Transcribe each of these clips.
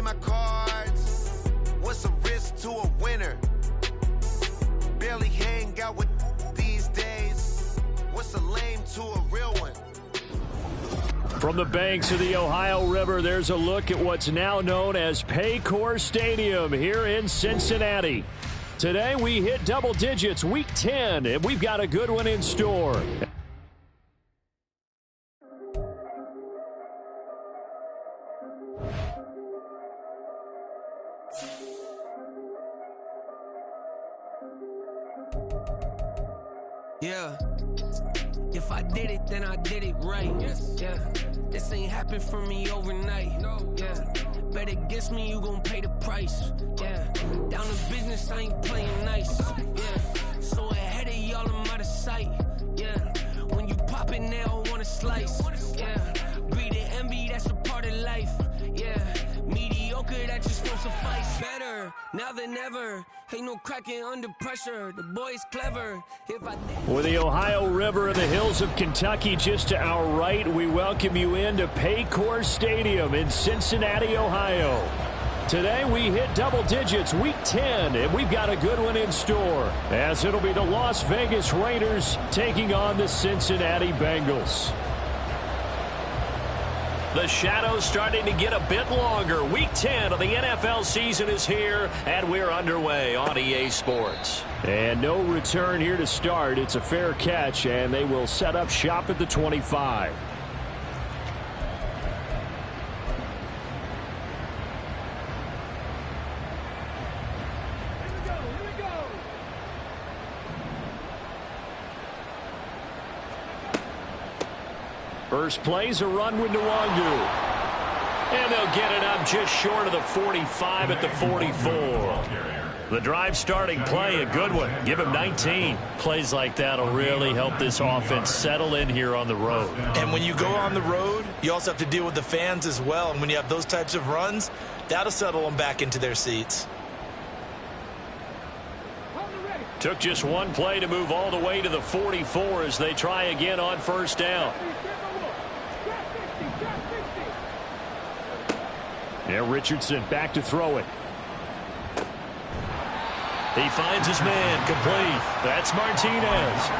my cards. What's a risk to a winner? Barely hang out with these days. What's a lame to a real one? From the banks of the Ohio River, there's a look at what's now known as Paycor Stadium here in Cincinnati. Today we hit double digits, week 10, and we've got a good one in store. Yeah. If I did it, then I did it right. Yeah. This ain't happened for me overnight. Yeah. Bet against me, you gon' pay the price. Yeah. Down to business, I ain't playing nice. Yeah. So ahead of y'all, I'm out of sight. Yeah. When you pop it, they all wanna slice. Yeah. Greed and envy, that's a part of life. Yeah. Mediocre, that just won't suffice. Better now than ever. Ain't no cracking under pressure. The boy's clever. With the Ohio River and the hills of Kentucky just to our right, we welcome you into Paycor Stadium in Cincinnati, Ohio. Today we hit double digits, week 10, and we've got a good one in store, as it'll be the Las Vegas Raiders taking on the Cincinnati Bengals. The shadows starting to get a bit longer. Week 10 of the NFL season is here, and we're underway on EA Sports. And no return here to start. It's a fair catch, and they will set up shop at the 25. First play's a run with Nwangu. And they'll get it up just short of the 45 at the 44. The drive starting play, a good one. Give him 19. Plays like that will really help this offense settle in here on the road. And when you go on the road, you also have to deal with the fans as well. And when you have those types of runs, that'll settle them back into their seats. Took just one play to move all the way to the 44 as they try again on first down. Yeah, Richardson back to throw it. He finds his man, complete. That's Martinez.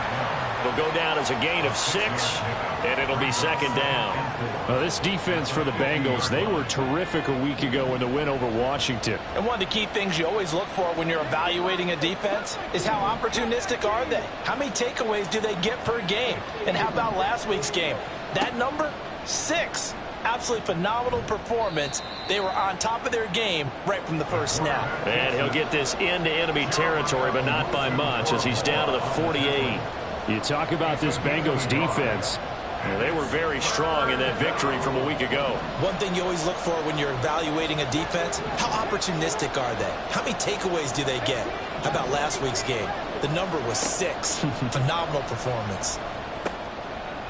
It'll go down as a gain of 6, and it'll be second down. This defense for the Bengals, they were terrific a week ago in the win over Washington. And one of the key things you always look for when you're evaluating a defense is how opportunistic are they? How many takeaways do they get per game? And how about last week's game? That number, 6. Absolutely phenomenal performance. They were on top of their game right from the first snap. And he'll get this into enemy territory, but not by much, as he's down to the 48. You talk about this Bengals defense. They were very strong in that victory from a week ago. One thing you always look for when you're evaluating a defense, how opportunistic are they? How many takeaways do they get? How about last week's game? The number was 6. Phenomenal performance.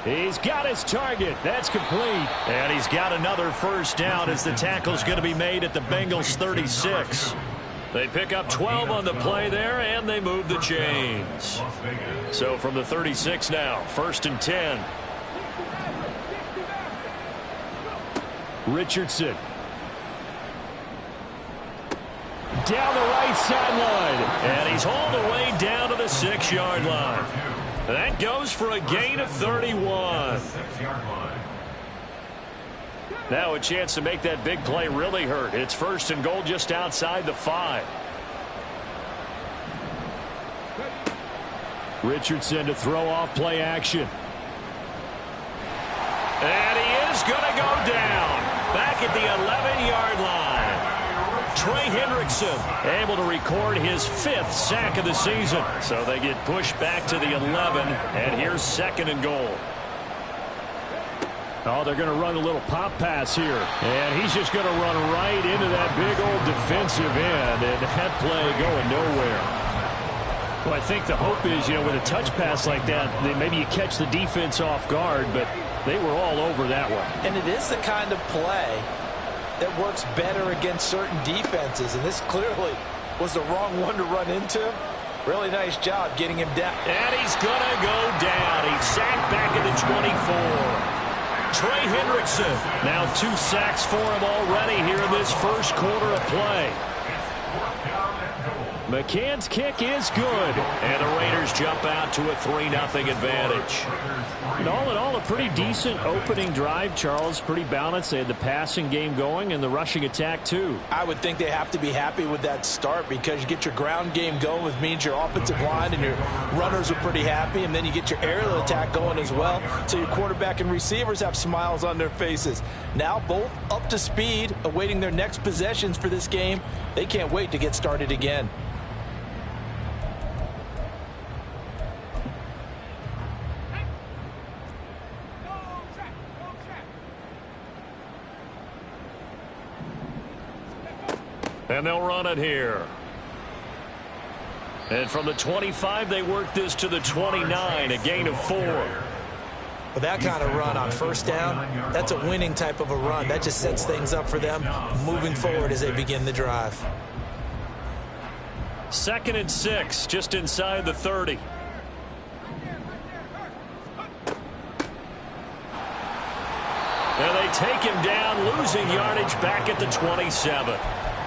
He's got his target. That's complete. And he's got another first down as the tackle's going to be made at the Bengals 36. They pick up 12 on the play there, and they move the chains. So from the 36 now, 1st and 10. Richardson. Down the right sideline. And he's hauled away down to the 6-yard line. That goes for a gain of 31. Now a chance to make that big play really hurt. It's 1st and goal just outside the 5. Richardson to throw off play action. And he is going to go down. Back at the 11-yard line. Trey Hendrickson able to record his 5th sack of the season. So they get pushed back to the 11, and here's 2nd and goal. Oh, they're going to run a little pop pass here. And he's just going to run right into that big old defensive end, and that play going nowhere. Well, I think the hope is, with a touch pass like that, maybe you catch the defense off guard, but they were all over that one. And it is the kind of play that works better against certain defenses, and this clearly was the wrong one to run into. Really nice job getting him down. And he's going to go down. He's sacked back at the 24. Trey Hendrickson. Now 2 sacks for him already here in this first quarter of play. McCann's kick is good. And the Raiders jump out to a 3-0 advantage. And all in all, a pretty decent opening drive, Charles. Pretty balanced. They had the passing game going and the rushing attack, too. I would think they have to be happy with that start because you get your ground game going, which means your offensive line and your runners are pretty happy, and then you get your aerial attack going as well. So your quarterback and receivers have smiles on their faces. Now both up to speed, awaiting their next possessions for this game. They can't wait to get started again. And they'll run it here. And from the 25, they work this to the 29, a gain of 4. With that kind of run on first down, that's a winning type of a run. That just sets things up for them moving forward as they begin the drive. 2nd and 6, just inside the 30. And they take him down, losing yardage back at the 27.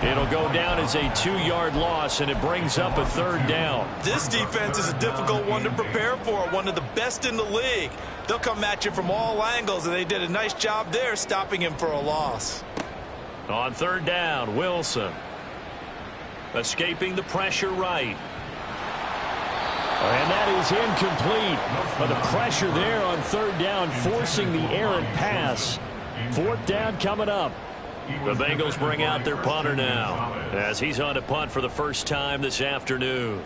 It'll go down as a 2-yard loss, and it brings up a 3rd down. This defense is a difficult one to prepare for, one of the best in the league. They'll come at you from all angles, and they did a nice job there stopping him for a loss. On 3rd down, Wilson. Escaping the pressure right. And that is incomplete. But the pressure there on 3rd down, forcing the errant pass. 4th down coming up. The Bengals bring out their punter now, as he's on to punt for the first time this afternoon.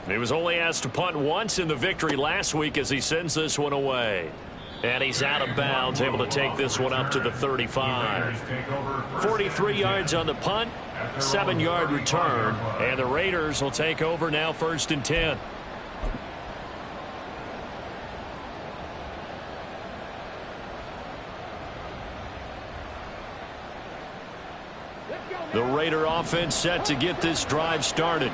He was only asked to punt once in the victory last week as he sends this one away. And he's out of bounds, able to take this one up to the 35. 43 yards on the punt, 7-yard return, and the Raiders will take over now 1st and 10. The Raider offense set to get this drive started.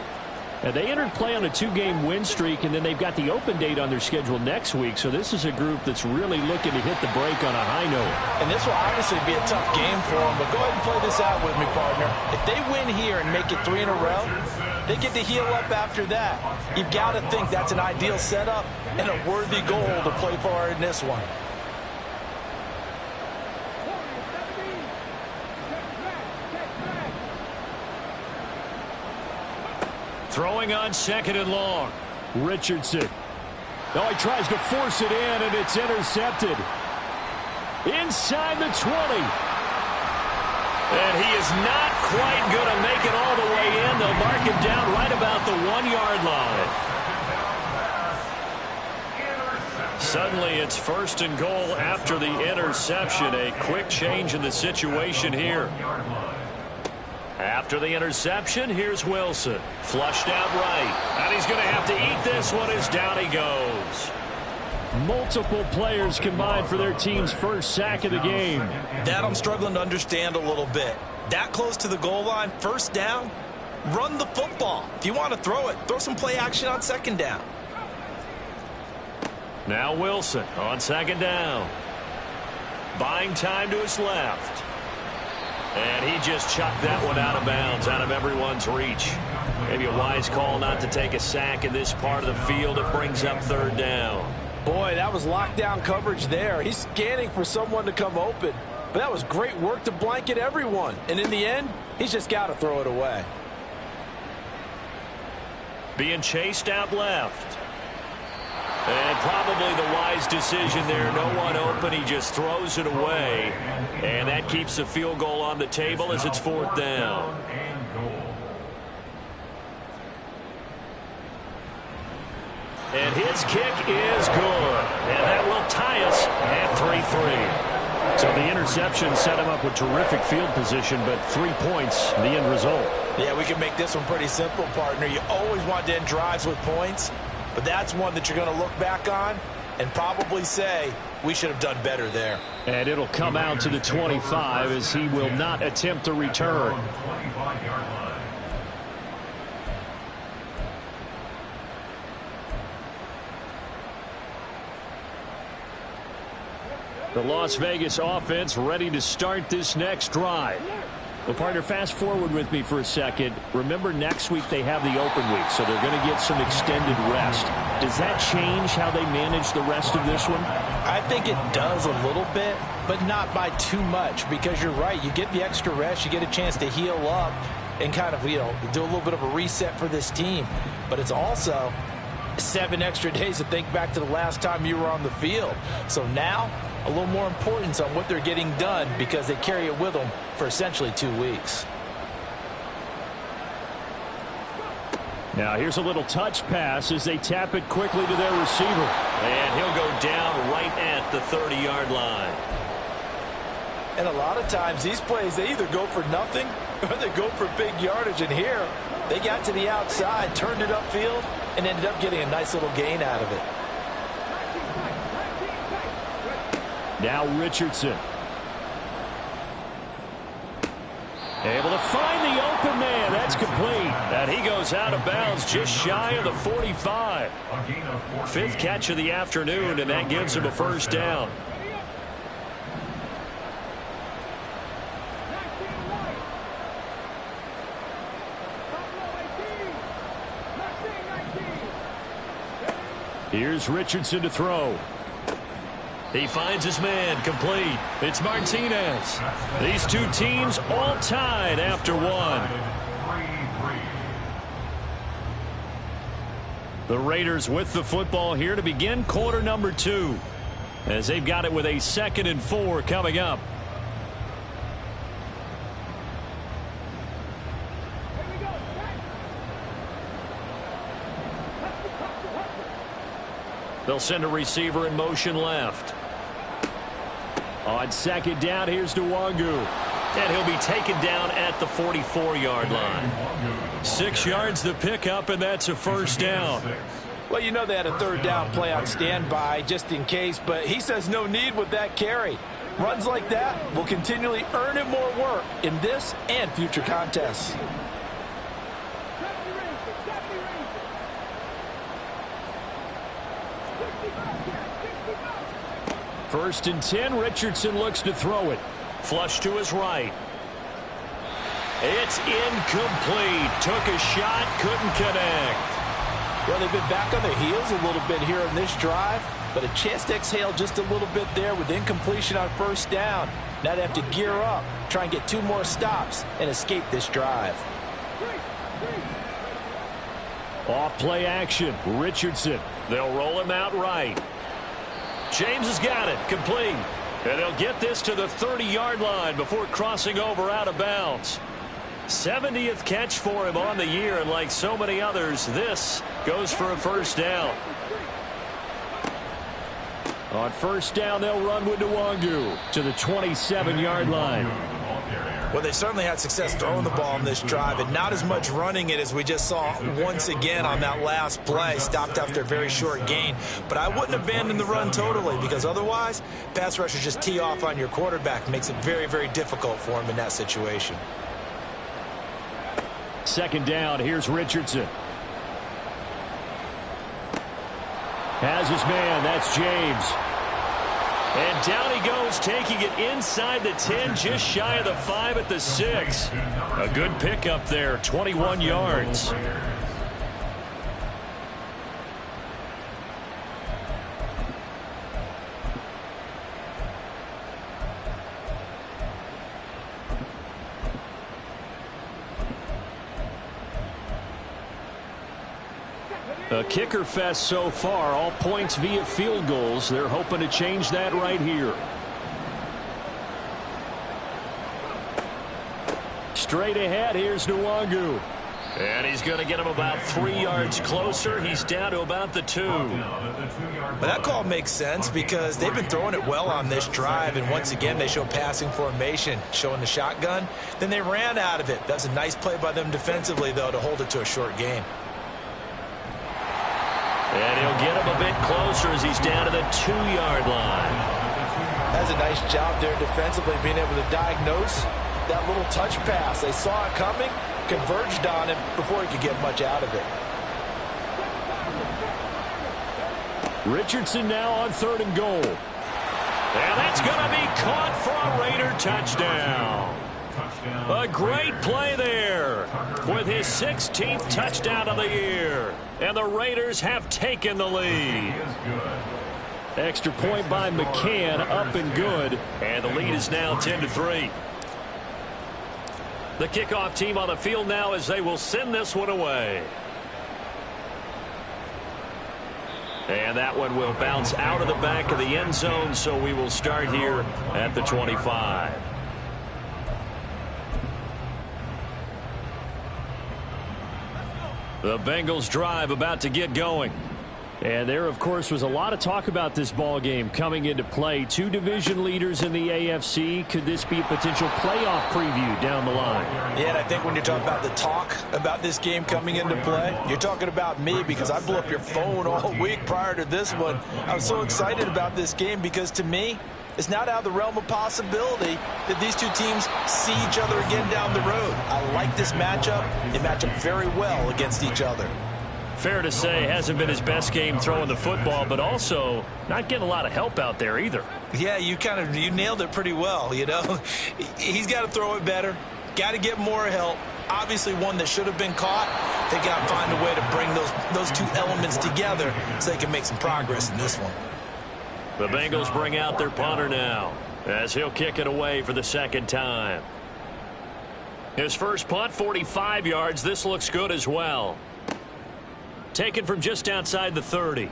And they entered play on a 2-game win streak, and then they've got the open date on their schedule next week. So this is a group that's really looking to hit the break on a high note. And this will obviously be a tough game for them, but go ahead and play this out with me, partner. If they win here and make it 3 in a row, they get to heal up after that. You've got to think that's an ideal setup and a worthy goal to play for in this one. Throwing on 2nd and long. Richardson. Now he tries to force it in, and it's intercepted. Inside the 20. And he is not quite going to make it all the way in. They'll mark him down right about the 1-yard line. Suddenly it's 1st and goal after the interception. A quick change in the situation here. After the interception, here's Wilson. Flushed out right. And he's going to have to eat this one as down he goes. Multiple players combined for their team's first sack of the game. That I'm struggling to understand a little bit. That close to the goal line, 1st down, run the football. If you want to throw it, throw some play action on 2nd down. Now Wilson on 2nd down. Buying time to his left. And he just chucked that one out of bounds, out of everyone's reach. Maybe a wise call not to take a sack in this part of the field. It brings up 3rd down. Boy, that was lockdown coverage there. He's scanning for someone to come open. But that was great work to blanket everyone. And in the end, he's just got to throw it away. Being chased out left. And probably the wise decision there. No one open. He just throws it away. And that keeps the field goal on the table as it's 4th down. And his kick is good. And that will tie us at 3-3. So the interception set him up with terrific field position, but 3 points, the end result. Yeah, we can make this one pretty simple, partner. You always want to end drives with points. But that's one that you're going to look back on and probably say, we should have done better there. And it'll come out to the 25 as he will not attempt to return. The Las Vegas offense ready to start this next drive. Well, partner, fast forward with me for a second. Remember, next week they have the open week, so they're going to get some extended rest. Does that change how they manage the rest of this one? I think it does a little bit, but not by too much, because you're right. You get the extra rest. You get a chance to heal up and kind of, do a little bit of a reset for this team. But it's also 7 extra days to think back to the last time you were on the field. So now, a little more importance on what they're getting done because they carry it with them for essentially 2 weeks. Now here's a little touch pass as they tap it quickly to their receiver. And he'll go down right at the 30-yard line. And a lot of times these plays, they either go for nothing or they go for big yardage. And here, they got to the outside, turned it upfield, and ended up getting a nice little gain out of it. Now Richardson. Able to find the open man. That's complete. And he goes out of bounds just shy of the 45. 5th catch of the afternoon, and that gives him a first down. Here's Richardson to throw. He finds his man, complete. It's Martinez. These two teams all tied after 1. The Raiders with the football here to begin quarter number 2, as they've got it with a 2nd and 4 coming up. They'll send a receiver in motion left. On 2nd down, here's Nwangu. And he'll be taken down at the 44-yard line. 6 yards the pickup, and that's a first down. Well, they had a 3rd down play on standby just in case, but he says no need with that carry. Runs like that will continually earn him more work in this and future contests. First and 10, Richardson looks to throw it. Flush to his right. It's incomplete. Took a shot, couldn't connect. Well, they've been back on their heels a little bit here in this drive, but a chance to exhale just a little bit there with incompletion on 1st down. Now they have to gear up, try and get 2 more stops, and escape this drive. Off play action, Richardson. They'll roll him out right. James has got it, complete. And they'll get this to the 30-yard line before crossing over out of bounds. 70th catch for him on the year, and like so many others, this goes for a first down. On 1st down, they'll run with Nwangu to the 27-yard line. Well, they certainly had success throwing the ball in this drive, and not as much running it as we just saw once again on that last play. Stopped after a very short gain. But I wouldn't abandon the run totally, because otherwise, pass rushers just tee off on your quarterback. Makes it very, very difficult for him in that situation. 2nd down, here's Richardson. Has his man, that's James. And down he goes, taking it inside the 10, just shy of the 5 at the 6. A good pickup there, 21 yards. A kicker fest so far, all points via field goals. They're hoping to change that right here. Straight ahead, here's Nwangu. And he's going to get him about 3 yards closer. He's down to about the 2. But that call makes sense because they've been throwing it well on this drive, and once again they show passing formation, showing the shotgun. Then they ran out of it. That's a nice play by them defensively, though, to hold it to a short gain. And he'll get him a bit closer as he's down to the 2-yard line. That's a nice job there defensively, being able to diagnose that little touch pass. They saw it coming, converged on him before he could get much out of it. Richardson now on 3rd and goal. And that's going to be caught for a Raider touchdown. A great play there with his 16th touchdown of the year. And the Raiders have taken the lead. Extra point by McCann, up and good. And the lead is now 10-3. The kickoff team on the field now as they will send this one away. And that one will bounce out of the back of the end zone, so we will start here at the 25. The Bengals drive about to get going. And there, of course, was a lot of talk about this ball game coming into play. Two division leaders in the AFC. Could this be a potential playoff preview down the line? Yeah, and I think when you talk about the talk about this game coming into play, you're talking about me because I blew up your phone all week prior to this one. I was so excited about this game because, to me, it's not out of the realm of possibility that these two teams see each other again down the road. I like this matchup. They match up very well against each other. Fair to say, hasn't been his best game throwing the football, but also not getting a lot of help out there either. Yeah, you nailed it pretty well, you know. He's got to throw it better, got to get more help. Obviously one that should have been caught. They got to find a way to bring those two elements together so they can make some progress in this one. The Bengals bring out their punter now as he'll kick it away for the second time. His first punt, 45 yards. This looks good as well. Taken from just outside the 30.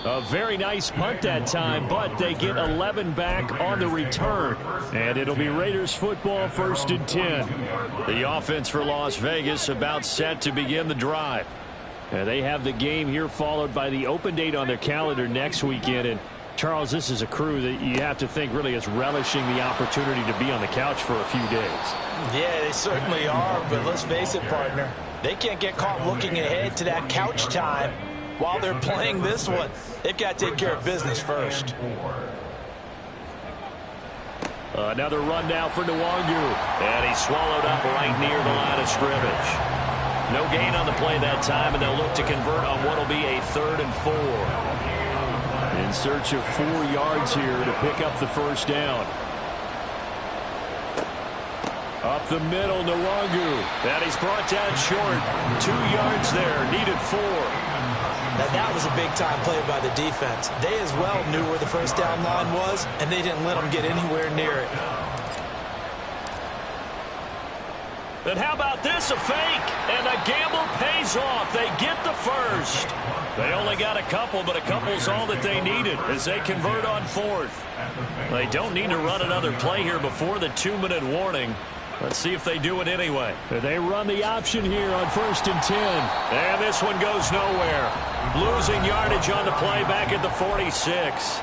A very nice punt that time, but they get 11 back on the return. And it'll be Raiders football, 1st and 10. The offense for Las Vegas about set to begin the drive. And they have the game here followed by the open date on their calendar next weekend. And Charles, this is a crew that you have to think really is relishing the opportunity to be on the couch for a few days. Yeah, they certainly are, but let's face it, partner. They can't get caught looking ahead to that couch time while they're playing this one. They've got to take care of business first. Another run now for Nwangu. And he's swallowed up right near the line of scrimmage. No gain on the play that time, and they'll look to convert on what will be a 3rd and 4. In search of 4 yards here to pick up the first down. Up the middle, Nwangu. And he's brought down short. 2 yards there, needed 4. Now that was a big-time play by the defense. They as well knew where the first down line was, and they didn't let them get anywhere near it. And how about this, a fake? And the gamble pays off. They get the first. They only got a couple, but a couple's all that they needed as they convert on 4th. They don't need to run another play here before the 2-minute warning. Let's see if they do it anyway. They run the option here on 1st and 10. And this one goes nowhere. Losing yardage on the play back at the 46.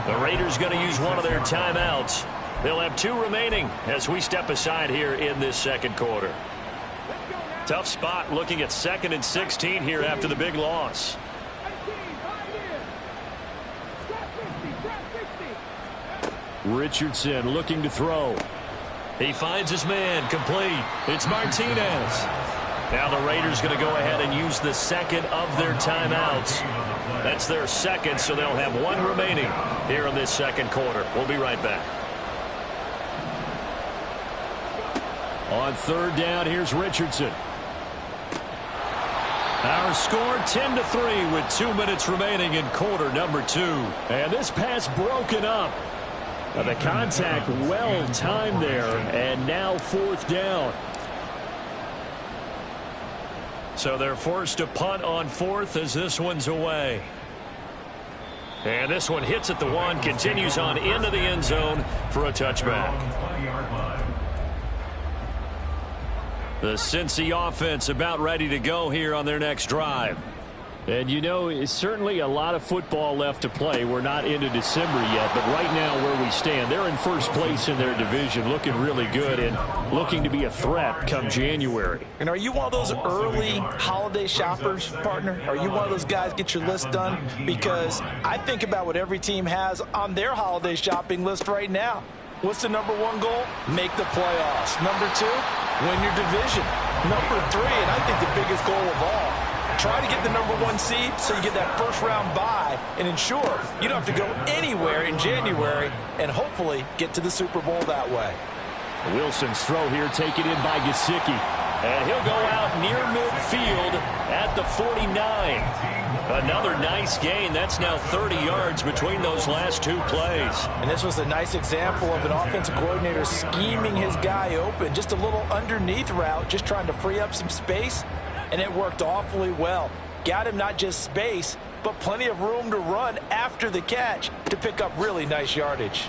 The Raiders going to use one of their timeouts. They'll have 2 remaining as we step aside here in this second quarter. Tough spot looking at 2nd and 16 here after the big loss. Richardson looking to throw. He finds his man, complete. It's Martinez. Now the Raiders going to go ahead and use the second of their timeouts. That's their second, so they'll have 1 remaining here in this second quarter. We'll be right back. On 3rd down, here's Richardson. Our score 10-3 with 2 minutes remaining in quarter number 2. And this pass broken up. The contact well timed there, and now 4th down. So they're forced to punt on 4th as this one's away. And this one hits at the 1, continues on into the end zone for a touchback. The Cincy offense about ready to go here on their next drive. And you know, it's certainly a lot of football left to play. We're not into December yet, but right now where we stand, they're in first place in their division, looking really good and looking to be a threat come January. And are you one of those early holiday shoppers, partner? Are you one of those guys get your list done? Because I think about what every team has on their holiday shopping list right now. What's the number 1 goal? Make the playoffs. Number 2, win your division. Number 3, and I think the biggest goal of all, try to get the #1 seed so you get that first-round bye and ensure you don't have to go anywhere in January and hopefully get to the Super Bowl that way. Wilson's throw here taken in by Gesicki. And he'll go out near midfield at the 49. Another nice gain. That's now 30 yards between those last two plays. And this was a nice example of an offensive coordinator scheming his guy open. Just a little underneath route, just trying to free up some space, and it worked awfully well. Got him not just space, but plenty of room to run after the catch to pick up really nice yardage.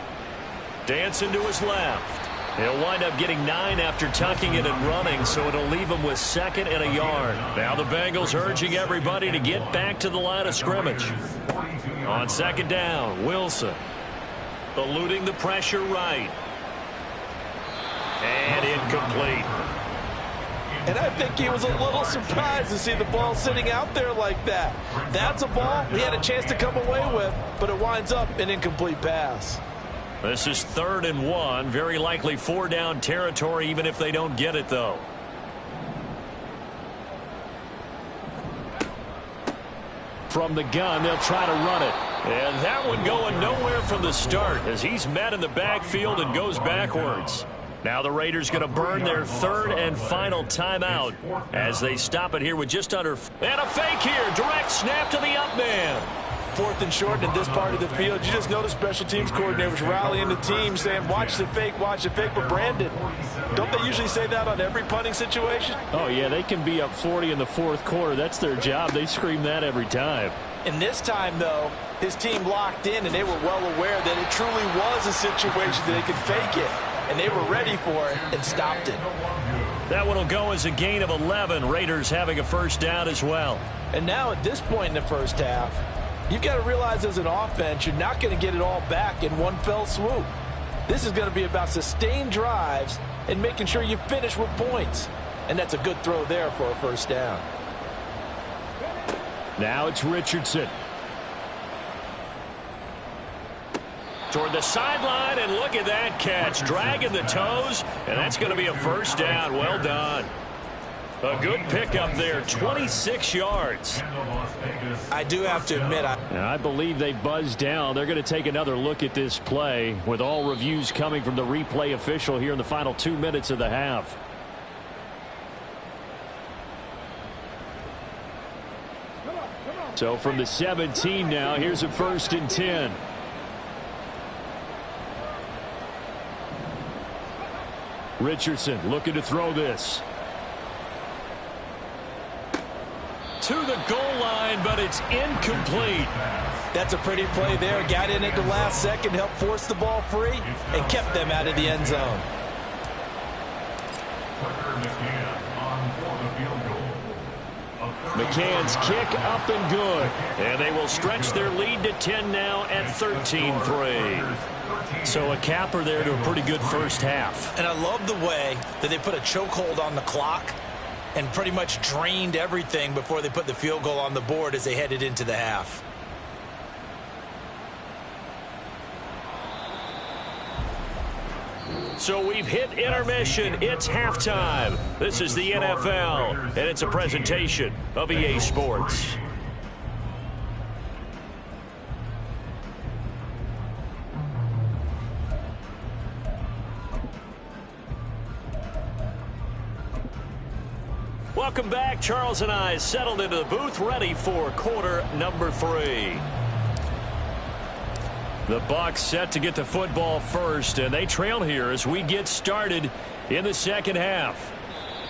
Dancing to his left. He'll wind up getting 9 after tucking it and running, so it'll leave him with 2nd and a yard. Now the Bengals urging everybody to get back to the line of scrimmage. On 2nd down, Wilson eluding the pressure right. And incomplete. And I think he was a little surprised to see the ball sitting out there like that. That's a ball he had a chance to come away with, but it winds up an incomplete pass. This is 3rd and 1. Very likely 4-down territory, even if they don't get it, though. From the gun, they'll try to run it. And that one going nowhere from the start as he's met in the backfield and goes backwards. Now the Raiders going to burn their 3rd and final timeout as they stop it here with just under. And a fake here. Direct snap to the up man. 4th and short in this part of the field. You just notice special teams coordinators rallying the team saying, watch the fake, watch the fake. But Brandon, don't they usually say that on every punting situation? Oh, yeah, they can be up 40 in the 4th quarter. That's their job. They scream that every time. And this time, though, his team locked in, and they were well aware that it truly was a situation that they could fake it. And they were ready for it and stopped it. That one will go as a gain of 11. Raiders having a 1st down as well. And now at this point in the first half, you've got to realize as an offense, you're not going to get it all back in one fell swoop. This is going to be about sustained drives and making sure you finish with points. And that's a good throw there for a 1st down. Now it's Richardson. Toward the sideline, and look at that catch. Dragging the toes, and that's going to be a 1st down. Well done. A good pickup there, 26 yards. I do have to admit, I believe they buzzed down. They're going to take another look at this play with all reviews coming from the replay official here in the final 2 minutes of the half. So from the 17 now, here's a 1st and 10. Richardson looking to throw this. To the goal line, but it's incomplete. That's a pretty play there. Got in at the last second, helped force the ball free, and kept them out of the end zone. McCann's kick up and good. And they will stretch their lead to 10 now at 13-3. So a capper there to a pretty good first half. And I love the way that they put a chokehold on the clock and pretty much drained everything before they put the field goal on the board as they headed into the half. So we've hit intermission. It's halftime. This is the NFL, and it's a presentation of EA Sports. Welcome back. Charles and I settled into the booth, ready for quarter number 3. The Bucs set to get the football first, and they trail here as we get started in the second half.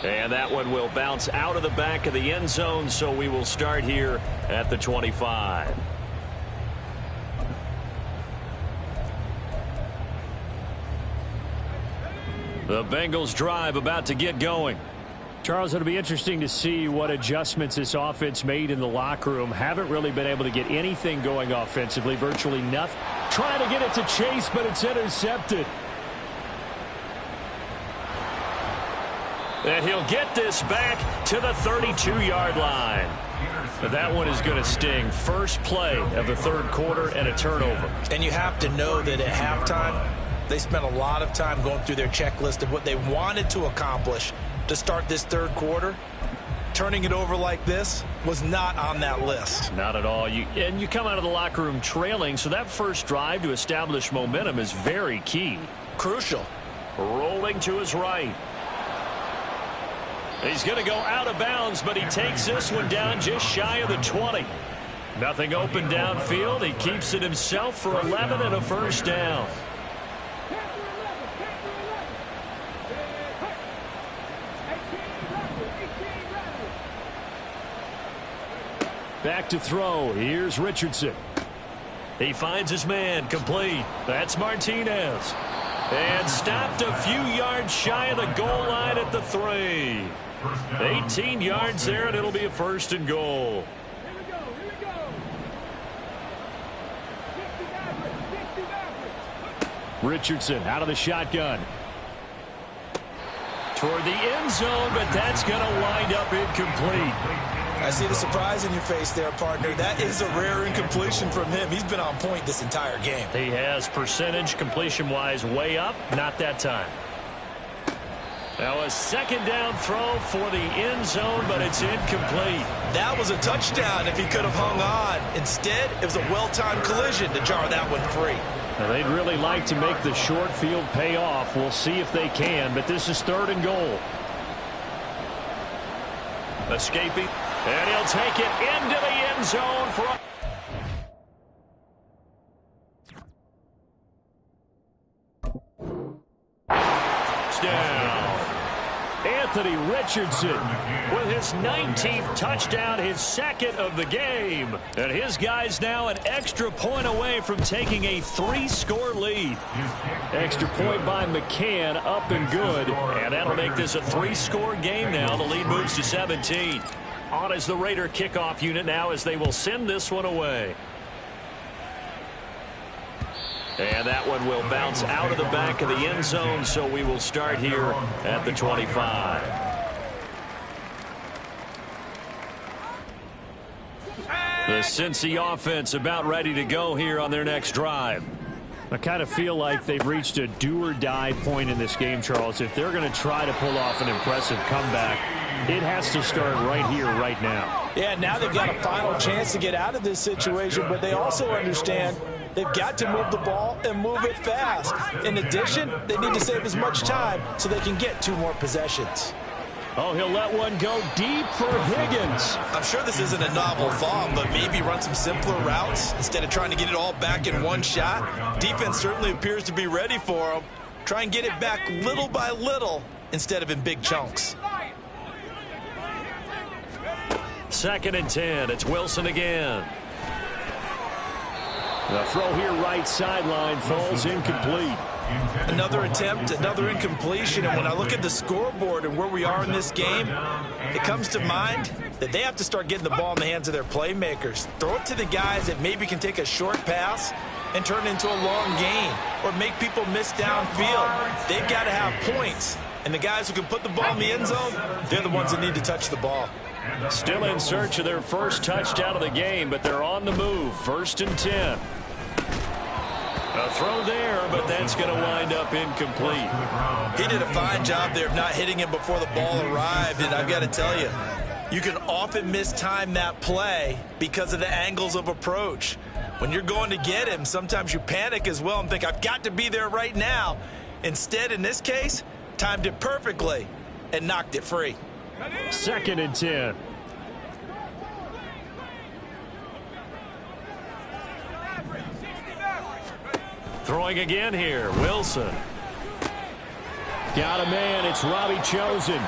And that one will bounce out of the back of the end zone, so we will start here at the 25. The Bengals drive about to get going. Charles, it'll be interesting to see what adjustments this offense made in the locker room. Haven't really been able to get anything going offensively, virtually nothing. Trying to get it to Chase, but it's intercepted. And he'll get this back to the 32-yard line. But that one is going to sting. First play of the third quarter and a turnover. And you have to know that at halftime, they spent a lot of time going through their checklist of what they wanted to accomplish to start this third quarter. Turning it over like this was not on that list. Not at all. And you come out of the locker room trailing, so that first drive to establish momentum is very key. Crucial. Rolling to his right. He's going to go out of bounds, but he takes this one down just shy of the 20. Nothing open downfield. He keeps it himself for 11 and a first down. Back to throw. Here's Richardson. He finds his man, complete. That's Martinez. And stopped a few yards shy of the goal line at the 3. 18 yards there, and it'll be a first and goal. Richardson out of the shotgun. Toward the end zone, but that's going to wind up incomplete. I see the surprise in your face there, partner. That is a rare incompletion from him. He's been on point this entire game. He has percentage completion-wise way up. Not that time. Now a second down throw for the end zone, but it's incomplete. That was a touchdown if he could have hung on. Instead, it was a well-timed collision to jar that one free. Now they'd really like to make the short field pay off. We'll see if they can, but this is 3rd and goal. Escaping, and he'll take it into the end zone for a down. Anthony Richardson with his 19th touchdown, his 2nd of the game. And his guys now an extra point away from taking a 3-score lead. Extra point by McCann, up and good. And that'll make this a 3-score game now. The lead moves to 17. On as the Raider kickoff unit now as they will send this one away. And that one will bounce out of the back of the end zone, so we will start here at the 25. The Cincy offense about ready to go here on their next drive. I kind of feel like they've reached a do-or-die point in this game, Charles. If they're going to try to pull off an impressive comeback, it has to start right here, right now. Yeah, now they've got a final chance to get out of this situation, but they also understand they've got to move the ball and move it fast. In addition, they need to save as much time so they can get 2 more possessions. Oh, he'll let one go deep for Higgins. I'm sure this isn't a novel thought, but maybe run some simpler routes instead of trying to get it all back in one shot. Defense certainly appears to be ready for him. Try and get it back little by little instead of in big chunks. 2nd and 10. It's Wilson again. The throw here right sideline falls incomplete. Another attempt, another incompletion, and when I look at the scoreboard and where we are in this game, it comes to mind that they have to start getting the ball in the hands of their playmakers. Throw it to the guys that maybe can take a short pass and turn it into a long gain or make people miss downfield. They've got to have points, and the guys who can put the ball in the end zone, they're the ones that need to touch the ball. Still in search of their first touchdown of the game, but they're on the move. 1st and 10. A throw there, but that's going to wind up incomplete. He did a fine job there of not hitting him before the ball arrived, and I've got to tell you, you can often mistime that play because of the angles of approach. When you're going to get him, sometimes you panic as well and think, I've got to be there right now. Instead, in this case, timed it perfectly and knocked it free. 2nd and 10. Throwing again here, Wilson. Got a man, it's Robbie Chosen.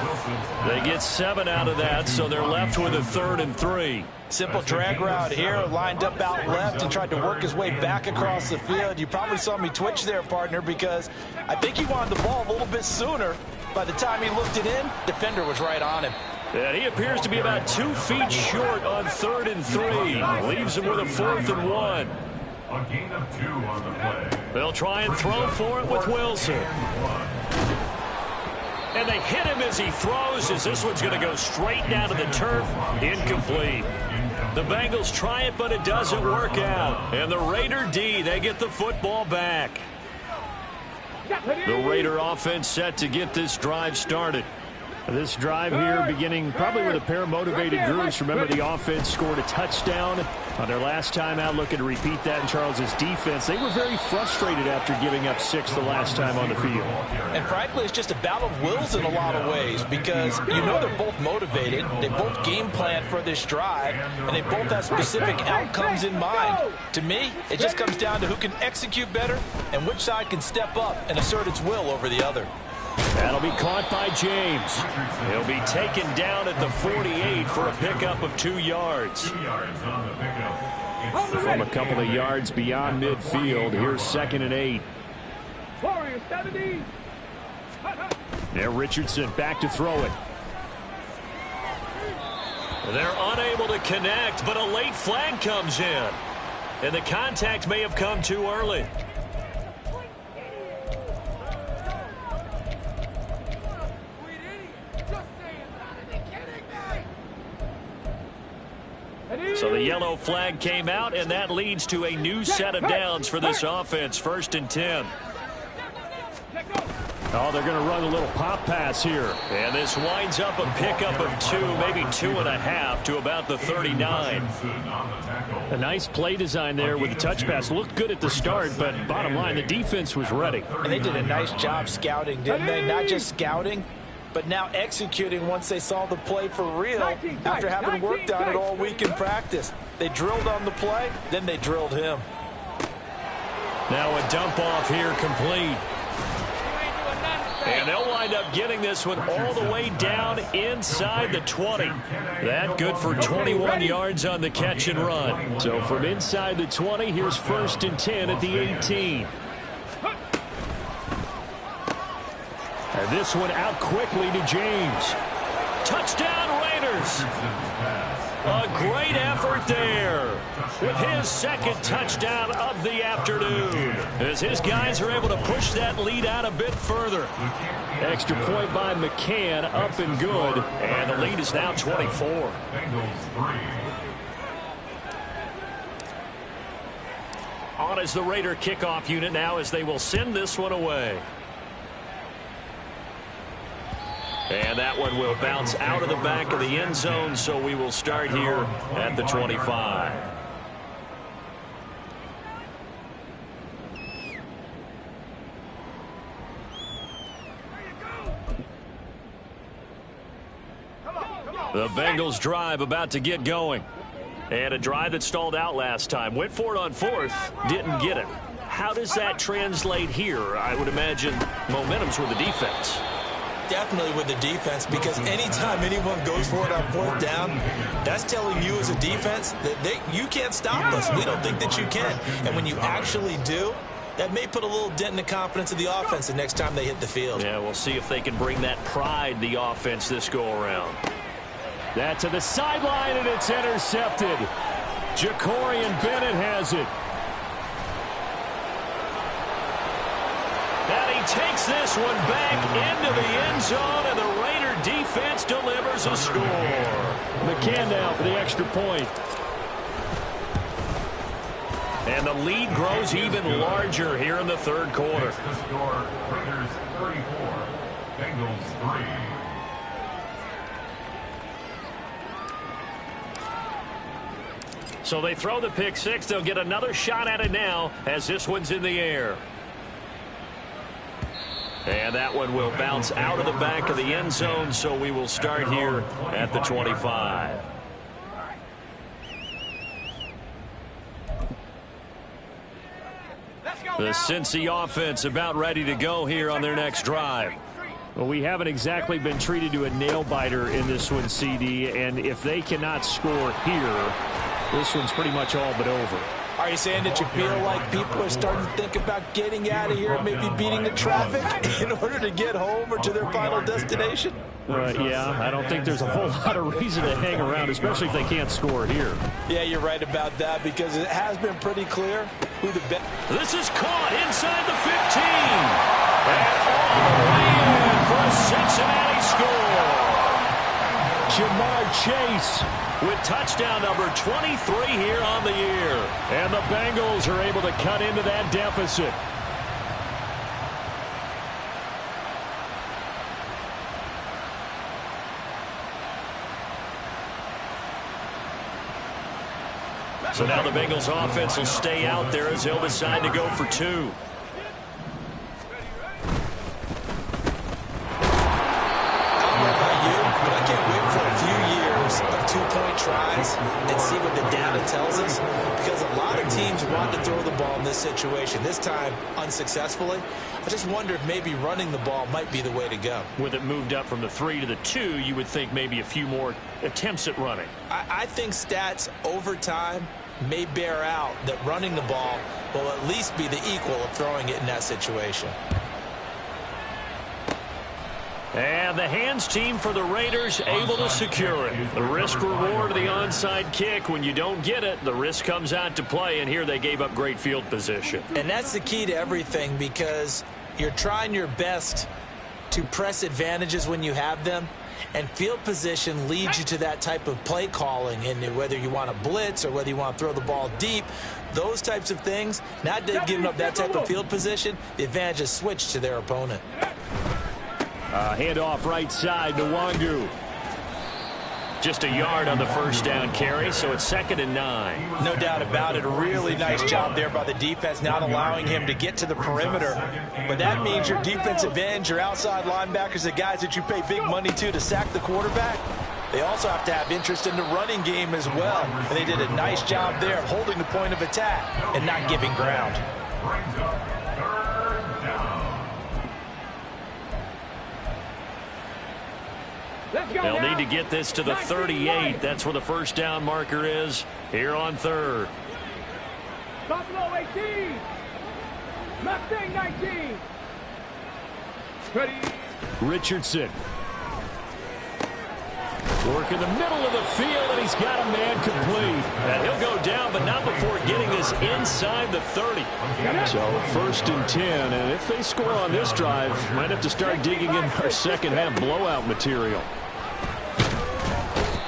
They get 7 out of that, so they're left with a 3rd and 3. Simple drag route here, lined up out left and tried to work his way back across the field. You probably saw me twitch there, partner, because I think he wanted the ball a little bit sooner. By the time he looked it in, defender was right on him. And he appears to be about 2 feet short on 3rd and 3. Leaves him with a 4th and 1. A gain of 2 on the play. They'll try and throw for it with Wilson. And they hit him as he throws, as this one's going to go straight down to the turf. Incomplete. The Bengals try it, but it doesn't work out. And the Raider D, they get the football back. The Raider offense set to get this drive started. This drive here beginning probably with a pair of motivated groups. Remember, the offense scored a touchdown on their last time out. Looking to repeat that in Charles's defense. They were very frustrated after giving up 6 the last time on the field. And frankly, it's just a battle of wills in a lot of ways because you know they're both motivated. They both game plan for this drive, and they both have specific outcomes in mind. To me, it just comes down to who can execute better and which side can step up and assert its will over the other. That'll be caught by James. He'll be taken down at the 48 for a pickup of 2 yards. From a couple of yards beyond midfield, here's 2nd and 8. There, Richardson back to throw it. They're unable to connect, but a late flag comes in. And the contact may have come too early. So the yellow flag came out, and that leads to a new set of downs for this offense. 1st and 10. Oh, they're going to run a little pop pass here. And this winds up a pickup of 2, maybe 2.5 to about the 39. A nice play design there with the touch pass. Looked good at the start, but bottom line, the defense was ready. And they did a nice job scouting, didn't they? Not just scouting, but now executing once they saw the play for real after having worked on it all week in practice. They drilled on the play, then they drilled him. Now a dump off here complete. And they'll wind up getting this one all the way down inside the 20. That good for 21 yards on the catch and run. So from inside the 20, here's 1st and 10 at the 18. And this one out quickly to James. Touchdown Raiders. A great effort there with his 2nd touchdown of the afternoon as his guys are able to push that lead out a bit further. Extra point by McCann, up and good, and the lead is now 24. On is the Raider kickoff unit now as they will send this one away. And that one will bounce out of the back of the end zone, so we will start here at the 25. The Bengals drive about to get going. And a drive that stalled out last time. Went for it on 4th, didn't get it. How does that translate here? I would imagine momentum's with the defense. Definitely with the defense, because anytime anyone goes for it on 4th down, that's telling you as a defense that you can't stop us. We don't think that you can. And when you actually do, that may put a little dent in the confidence of the offense the next time they hit the field. Yeah, we'll see if they can bring that pride, the offense, this go-around. That to the sideline, and it's intercepted. Jacorian Bennett has it. And he takes this one back into the end zone, and the Raider defense delivers a score. McCann now for the extra point. And the lead grows even larger here in the 3rd quarter. The score, Raiders 34, Bengals 3. So they throw the pick 6. They'll get another shot at it now as this one's in the air. And that one will bounce out of the back of the end zone, so we will start here at the 25. The Cincy offense about ready to go here on their next drive. Well, we haven't exactly been treated to a nail-biter in this one, CD, and if they cannot score here, this one's pretty much all but over. Are you saying that you feel like people are starting to think about getting out of here and maybe beating the traffic in order to get home or to their final destination? Yeah, I don't think there's a whole lot of reason to hang around, especially if they can't score here. Yeah, you're right about that, because it has been pretty clear who the best. This is caught inside the 15. And all the way in for a Cincinnati score. Jamar Chase with touchdown number 23 here on the year. And the Bengals are able to cut into that deficit. So now the Bengals offense will stay out there as they'll decide to go for 2. Of 2-point tries and see what the data tells us, because a lot of teams want to throw the ball in this situation. This time unsuccessfully. I just wonder if maybe running the ball might be the way to go. With it moved up from the 3 to the 2, you would think maybe a few more attempts at running. I think stats over time may bear out that running the ball will at least be the equal of throwing it in that situation. And the hands team for the Raiders able to secure it. The risk reward of the onside kick. When you don't get it, the risk comes out to play, and here they gave up great field position. And that's the key to everything, because you're trying your best to press advantages when you have them, and field position leads you to that type of play calling. And whether you want to blitz or whether you want to throw the ball deep, those types of things, not giving up that type of field position, the advantage is switched to their opponent. Handoff right side to Wangu. Just a yard on the first down carry, so it's 2nd and 9. No doubt about it. A really nice job there by the defense, not allowing him to get to the perimeter. But that means your defensive ends, your outside linebackers, the guys that you pay big money to sack the quarterback, they also have to have interest in the running game as well. And they did a nice job there of holding the point of attack and not giving ground. Brings up 3rd down. They'll need to get this to the 38. That's where the first down marker is here on 3rd. Buffalo 18. Mustang 19. Ready. Richardson. Work in the middle of the field, and he's got a man complete. And he'll go down, but not before getting this inside the 30. So 1st and 10, and if they score on this drive, might have to start digging in our second half blowout material.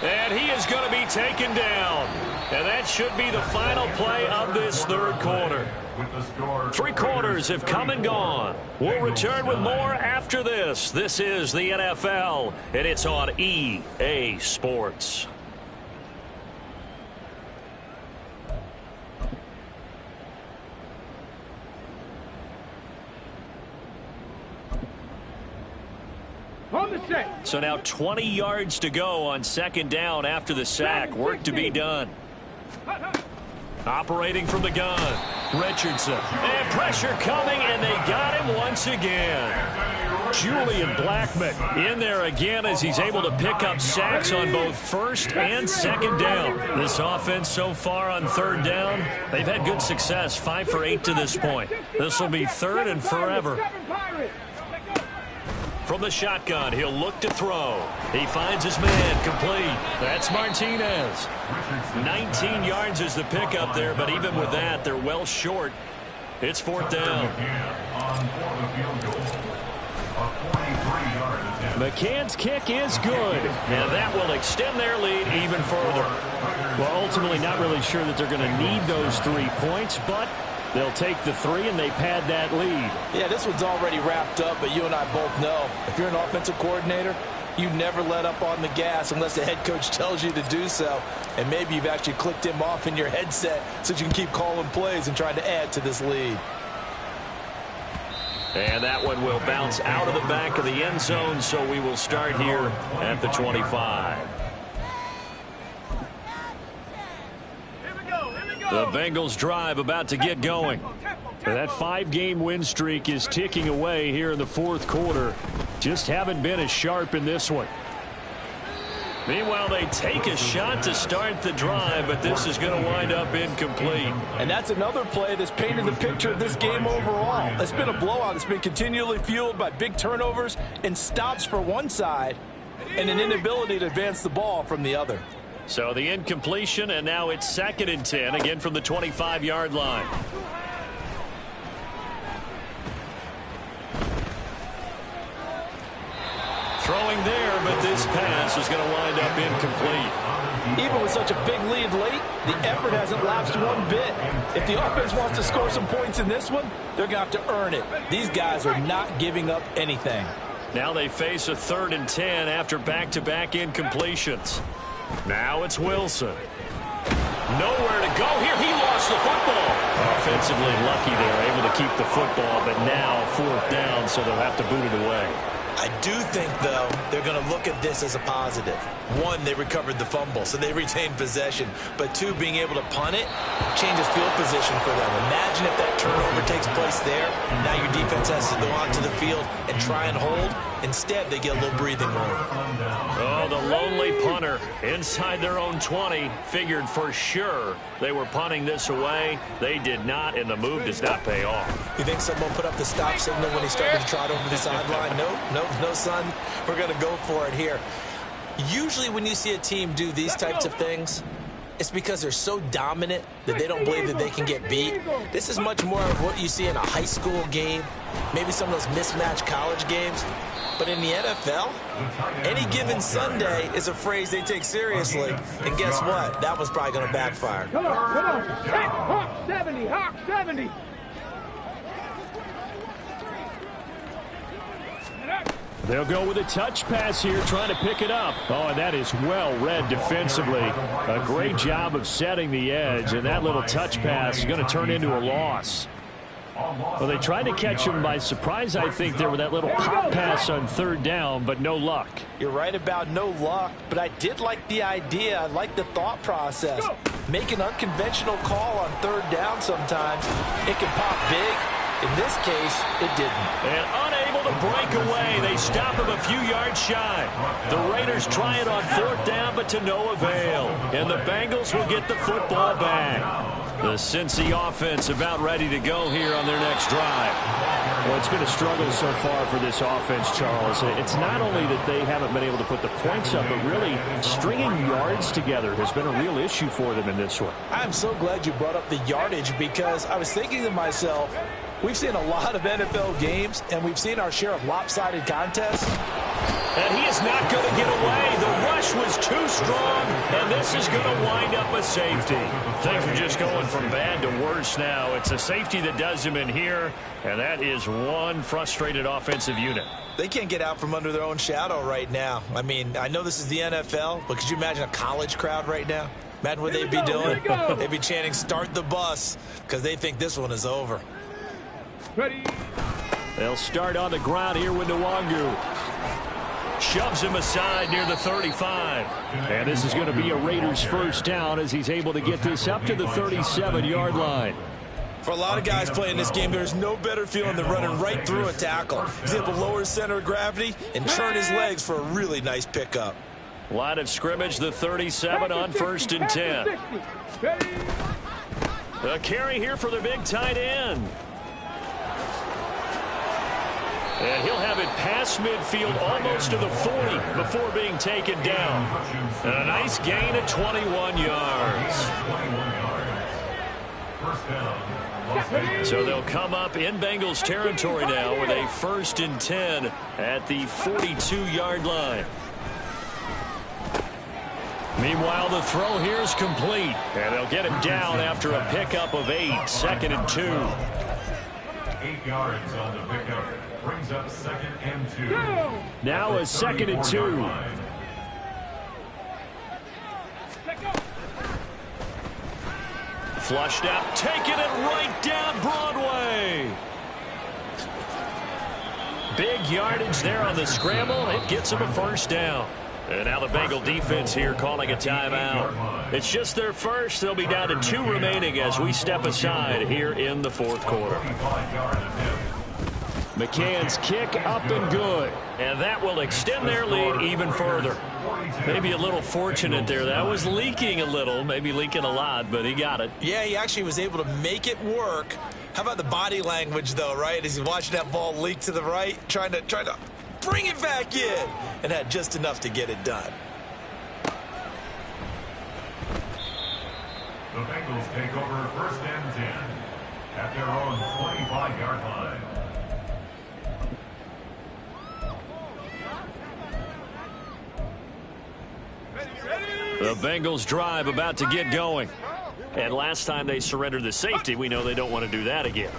And he is going to be taken down. And that should be the final play of this 3rd quarter. 3 quarters have come and gone. We'll return with more after this. This is the NFL, and it's on EA Sports. So now 20 yards to go on 2nd down after the sack. Work to be done. Operating from the gun, Richardson. And pressure coming, and they got him once again. Julian Blackmon in there again as he's able to pick up sacks on both 1st and 2nd down. This offense so far on 3rd down, they've had good success, 5 for 8 to this point. This will be 3rd and forever. From the shotgun, he'll look to throw. He finds his man complete. That's Martinez. 19 yards is the pickup there, but even with that, they're well short. It's 4th down. McCann's kick is good, and that will extend their lead even further. Well, ultimately not really sure that they're going to need those 3 points, but they'll take the 3 and they pad that lead. Yeah, this one's already wrapped up, but you and I both know if you're an offensive coordinator, you never let up on the gas unless the head coach tells you to do so. And maybe you've actually clicked him off in your headset so you can keep calling plays and trying to add to this lead. And that one will bounce out of the back of the end zone, so we will start here at the 25. The Bengals drive about to get going. That 5-game win streak is ticking away here in the 4th quarter. Just haven't been as sharp in this one. Meanwhile, they take a shot to start the drive, but this is going to wind up incomplete. And that's another play that's painted the picture of this game overall. It's been a blowout. It's been continually fueled by big turnovers and stops for one side and an inability to advance the ball from the other. So the incompletion, and now it's 2nd and 10, again from the 25-yard line. Throwing there, but this pass is going to wind up incomplete. Even with such a big lead late, the effort hasn't lapsed one bit. If the offense wants to score some points in this one, they're going to have to earn it. These guys are not giving up anything. Now they face a 3rd and 10 after back-to-back incompletions. Now it's Wilson. Nowhere to go here. He lost the football. Offensively lucky there, able to keep the football, but now 4th down, so they'll have to boot it away. I do think, though, they're going to look at this as a positive. 1, they recovered the fumble, so they retained possession. But 2, being able to punt it changes field position for them. Imagine if that turnover takes place there. Now your defense has to go onto the field and try and hold. Instead, they get a little breathing room. Oh, the lonely punter inside their own 20 figured for sure they were punting this away. They did not, and the move does not pay off. You think someone put up the stop signal when he started to trot over the sideline? No, son. We're going to go for it here. Usually when you see a team do these types of things, it's because they're so dominant that they don't believe that they can get beat. This is much more of what you see in a high school game, maybe some of those mismatched college games. But in the NFL, any given Sunday is a phrase they take seriously. And guess what? That was probably going to backfire. Come on. Hey, Hawk 70, Hawk 70. They'll go with a touch pass here, trying to pick it up. Oh, and that is well read defensively. A great job of setting the edge, and that little touch pass is going to turn into a loss. Well, they tried to catch him by surprise, I think, there with that little pop pass on 3rd down, but no luck. You're right about no luck, but I did like the idea. I like the thought process. Make an unconventional call on 3rd down sometimes. It can pop big. In this case, it didn't. And unable to break away. They stop him a few yards shy. The Raiders try it on 4th down, but to no avail. And the Bengals will get the football back. The Cincy offense about ready to go here on their next drive. Well, it's been a struggle so far for this offense, Charles. It's not only that they haven't been able to put the points up, but really stringing yards together has been a real issue for them in this one. I'm so glad you brought up the yardage, because I was thinking to myself, we've seen a lot of NFL games, and we've seen our share of lopsided contests. And he is not going to get away. The rush was too strong, and this is going to wind up a safety. Things are just going from bad to worse now. It's a safety that does him in here, and that is one frustrated offensive unit. They can't get out from under their own shadow right now. I mean, I know this is the NFL, but could you imagine a college crowd right now? Imagine what they'd be doing. They'd be chanting, "Start the bus," because they think this one is over. Ready. They'll start on the ground here with Nwangu. Shoves him aside near the 35. And this is going to be a Raiders 1st down as he's able to get this up to the 37-yard line. For a lot of guys playing this game, there's no better feeling than running right through a tackle. He's able to lower his center of gravity and turn his legs for a really nice pickup. Line of scrimmage, the 37 on 1st and 10. A carry here for the big tight end. And he'll have it past midfield almost to the 40 before being taken down. And a nice gain of 21 yards. So they'll come up in Bengals territory now with a 1st and 10 at the 42-yard line. Meanwhile, the throw here is complete. And they'll get him down after a pickup of 8, 2nd and 2. 8 yards on the pickup. Brings up 2nd and 2. Now a 2nd and 2. Flushed out, taking it right down Broadway. Big yardage there on the scramble. It gets him a 1st down. And now the Bengal defense here calling a timeout. It's just their first. They'll be down to 2 remaining as we step aside here in the 4th quarter. McCann's kick up and good. And that will extend their lead even further. Maybe a little fortunate there. That was leaking a little, maybe leaking a lot, but he got it. Yeah, he actually was able to make it work. How about the body language, though, right? As he watched that ball leak to the right, trying to bring it back in, and had just enough to get it done. The Bengals take over 1st and 10 at their own 25-yard line. The Bengals drive about to get going. And last time they surrendered the safety, we know they don't want to do that again.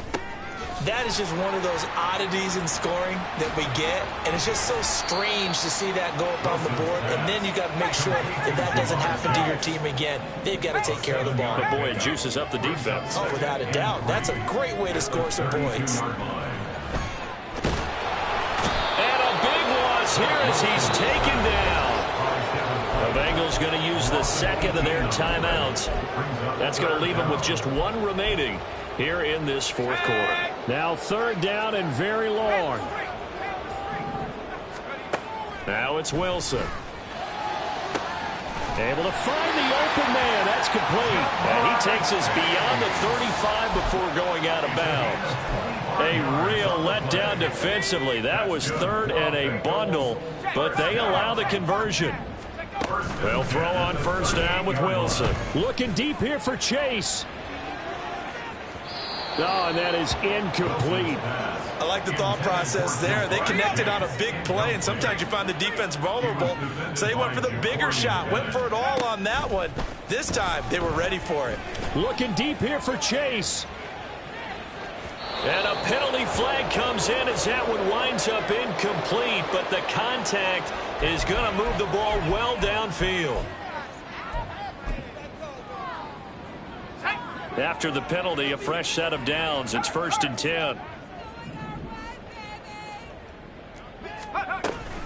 That is just one of those oddities in scoring that we get, and it's just so strange to see that go up on the board, and then you got to make sure that that doesn't happen to your team again. They've got to take care of the ball. But boy, it juices up the defense. Oh, without a doubt. That's a great way to score some points. And a big loss here as he's taken down. The Bengals going to use the second of their timeouts. That's going to leave them with just one remaining here in this fourth quarter. Now third down and very long. Now it's Wilson. Able to find the open man. That's complete. And he takes us beyond the 35 before going out of bounds. A real letdown defensively. That was third and a bundle, but they allow the conversion. They'll throw on first down with Wilson. Looking deep here for Chase. Oh, and that is incomplete. I like the thought process there. They connected on a big play, and sometimes you find the defense vulnerable. So they went for the bigger shot, went for it all on that one. This time, they were ready for it. Looking deep here for Chase. And a penalty flag comes in as that one winds up incomplete, but the contact is going to move the ball well downfield. After the penalty, a fresh set of downs. It's 1st and 10.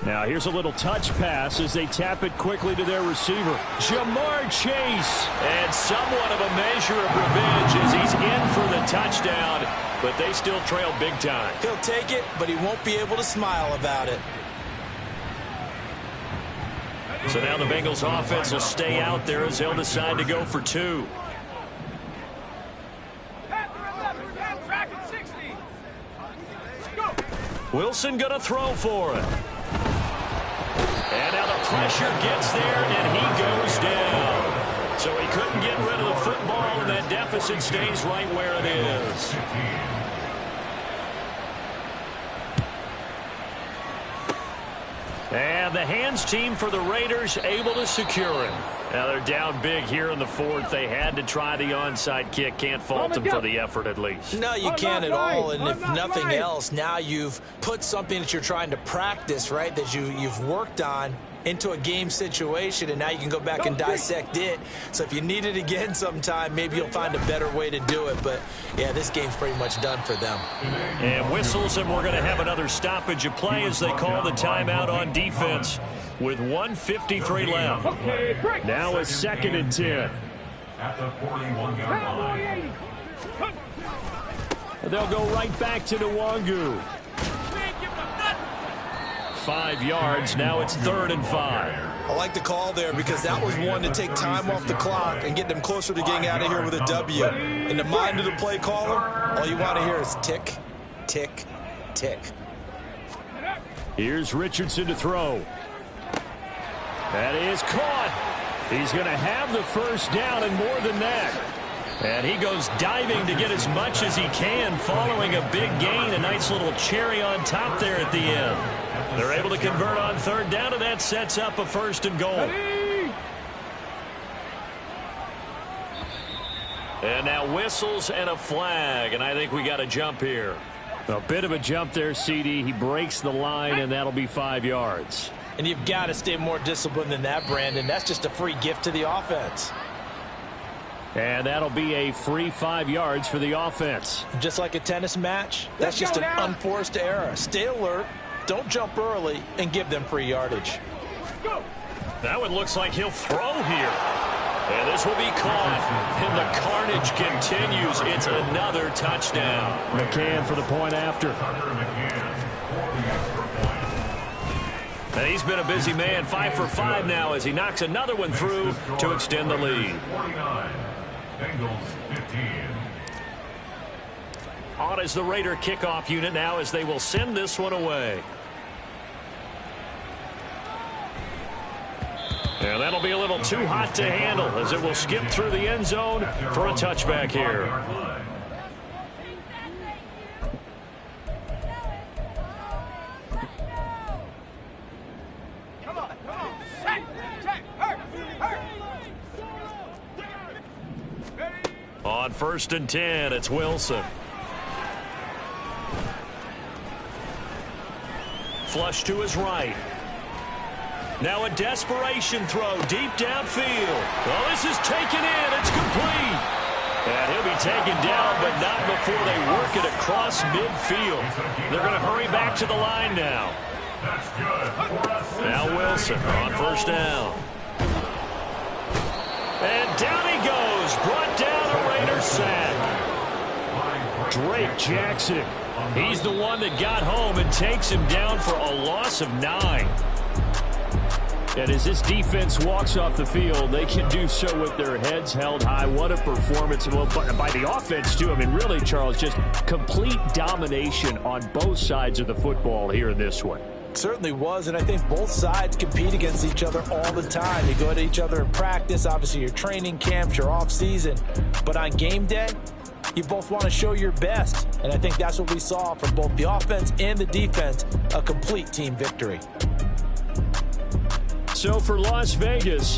Now here's a little touch pass as they tap it quickly to their receiver. Jamar Chase. And somewhat of a measure of revenge as he's in for the touchdown, but they still trail big time. He'll take it, but he won't be able to smile about it. So now the Bengals offense will stay out there as they'll decide to go for two. Wilson going to throw for it. And now the pressure gets there, and he goes down. So he couldn't get rid of the football, and that deficit stays right where it is. And the hands team for the Raiders able to secure him. Now they're down big here in the fourth. They had to try the onside kick. Can't fault them for the effort at least. No, you can't at all. And if nothing else, now you've put something that you're trying to practice, right, that you've worked on into a game situation, and now you can go back and dissect it. So if you need it again sometime, maybe you'll find a better way to do it. But, yeah, this game's pretty much done for them. And whistles, and we're going to have another stoppage of play as they call the timeout on defense with 1:53 left. Now it's 2nd and 10. At the 41-yard line. They'll go right back to Nwangu. 5 yards. Now it's 3rd and 5. I like the call there because that was one to take time off the clock and get them closer to getting out of here with a W. In the mind of the play caller, all you want to hear is tick, tick, tick. Here's Richardson to throw. That is caught. He's going to have the first down and more than that. And he goes diving to get as much as he can following a big gain. A nice little cherry on top there at the end. They're able to convert on 3rd down, and that sets up a 1st and goal. And now whistles and a flag, and I think we got a jump here. A bit of a jump there, CD. He breaks the line, and that'll be 5 yards. And you've got to stay more disciplined than that, Brandon. That's just a free gift to the offense. And that'll be a free 5 yards for the offense. Just like a tennis match, that's just an unforced error. Stay alert, don't jump early, and give them free yardage. That one looks like he'll throw here. And this will be caught. And the carnage continues. It's another touchdown. McCann for the point after. And he's been a busy man. 5 for 5 now as he knocks another one through to extend the lead. 49. Bengals 15. On is the Raider kickoff unit now as they will send this one away. And that'll be a little too hot to handle as it will skip through the end zone for a touchback here. On 1st and 10, it's Wilson. Flush to his right. Now a desperation throw deep downfield. Well, this is taken in. It's complete. And he'll be taken down, but not before they work it across midfield. They're going to hurry back to the line now. That's good. Now Wilson on first down. And down he goes. Brought down a Raiders sack. Drake Jackson. He's the one that got home and takes him down for a loss of 9. And as this defense walks off the field, they can do so with their heads held high. What a performance by the offense, too. I mean, really, Charles, just complete domination on both sides of the football here in this one. Certainly was, and I think both sides compete against each other all the time. You go at each other in practice, obviously your training camps, your off-season. But on game day, you both want to show your best. And I think that's what we saw from both the offense and the defense, a complete team victory. So for Las Vegas,